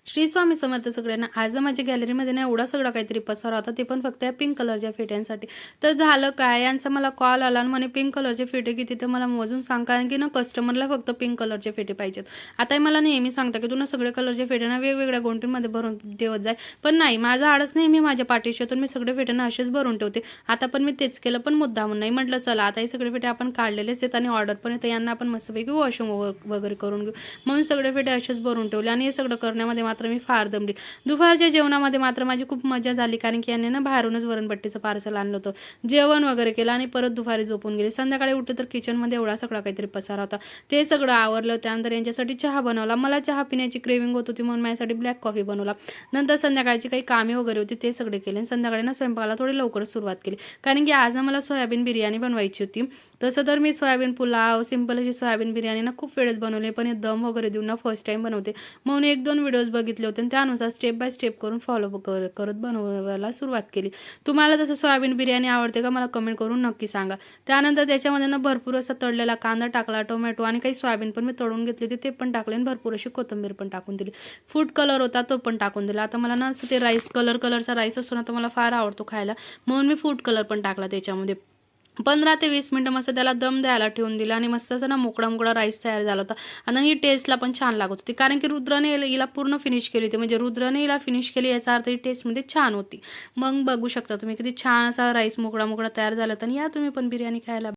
श्री स्वामी समर्थ सगळ्यांना. आज माझ्या गॅलरीमध्ये ना एवढा सगळा काहीतरी पसारा होता, ते पण फक्त या पिंक कलरच्या फेट्यांसाठी. तर झालं काय, यांचा मला कॉल आला आणि म्हणे पिंक कलरचे फेटे किती, तर मला मोजून सांग, कारण की ना कस्टमरला फक्त पिंक कलरचे फेटे पाहिजेत. आता मला नेहमी सांगता की तू ना सगळे कलरचे फेटे ना वेगवेगळ्या गोंटीमध्ये भरून ठेवत जाय, पण नाही, माझा आळस नेहमी माझ्या पाठीशीतून मी सगळे फेटे ना असेच भरून ठेवते. आता पण मी तेच केलं, पण मुद्दामून नाही. म्हटलं चला आता हे सगळे फेटे आपण काढलेलेच आहेत आणि ऑर्डर पण येतं, यांना आपण मस्तपैकी वॉशिंग वगैरे करून घेऊ, म्हणून सगळे फेटे असेच भरून ठेवले. आणि हे सगळं करण्यामध्ये मात्र मी फार दमली. दुपारच्या जेवणामध्ये मात्र माझी खूप मजा झाली, कारण की यांनी ना बाहेरूनच वरणबट्टीचं पार्सल आणलं होतं. जेवण वगैरे केलं आणि परत दुपारी झोपून गेले. संध्याकाळी उठले तर किचनमध्ये एवढा सगळा काहीतरी पसारा होता, ते सगळं आवरलं. त्यानंतर यांच्यासाठी चहा बनवला. मला चहा पिण्याची क्रेविंग होत होती, म्हणून माझ्यासाठी ब्लॅक कॉफी बनवला. नंतर संध्याकाळची काही कामे वगैरे होती, ते सगळे केले. संध्याकाळी ना स्वयंपाकाला थोडी लवकरच सुरुवात केली, कारण की आज ना मला सोयाबीन बिर्याणी बनवायची होती. तसं तर मी सोयाबीन पुलाव, सिंपल अशी सोयाबीन बिर्याणी ना खूप वेळेस बनवली, पण हे दम वगैरे देऊन ना फर्स्ट टाइम बनवते, म्हणून 1-2 व्हिडिओज बघितले होते आणि त्यानुसार स्टेप बाय स्टेप करून फॉलो करत बनवायला सुरुवात केली. तुम्हाला जसं सोयाबीन बिर्याणी आवडते का, मला कमेंट करून नक्की सांगा. त्यानंतर त्याच्यामध्ये ना भरपूर असा तळलेला कांदा टाकला, टोमॅटो आणि काही सोयाबीन पण मी तळून घेतली होती, ते पण टाकले आणि भरपूर अशी कोथिंबीर पण टाकून दिली. फूड कलर होता तो पण टाकून दिला. आता मला ना असं ते राईस कलरचा राईस असतो ना, तो मला फार आवडतो खायला, म्हणून मी फूड कलर पण टाकला त्याच्यामध्ये. 15 ते 20 मिनिटं मस्त त्याला दम द्यायला ठेवून दिला आणि मस्त असं ना मोकळा राईस तयार झाला होता. आणि ही टेस्टला पण छान लागत होती, कारण की रुद्रने हिला पूर्ण फिनिश केली होती, म्हणजे रुद्रने हिला फिनिश केली, याचा अर्थ ही टेस्टमध्ये छान होती. मग बघू शकता तुम्ही किती छान असा राईस मोकळा तयार झाला होता. आणि या तुम्ही पण बिर्याणी खायला.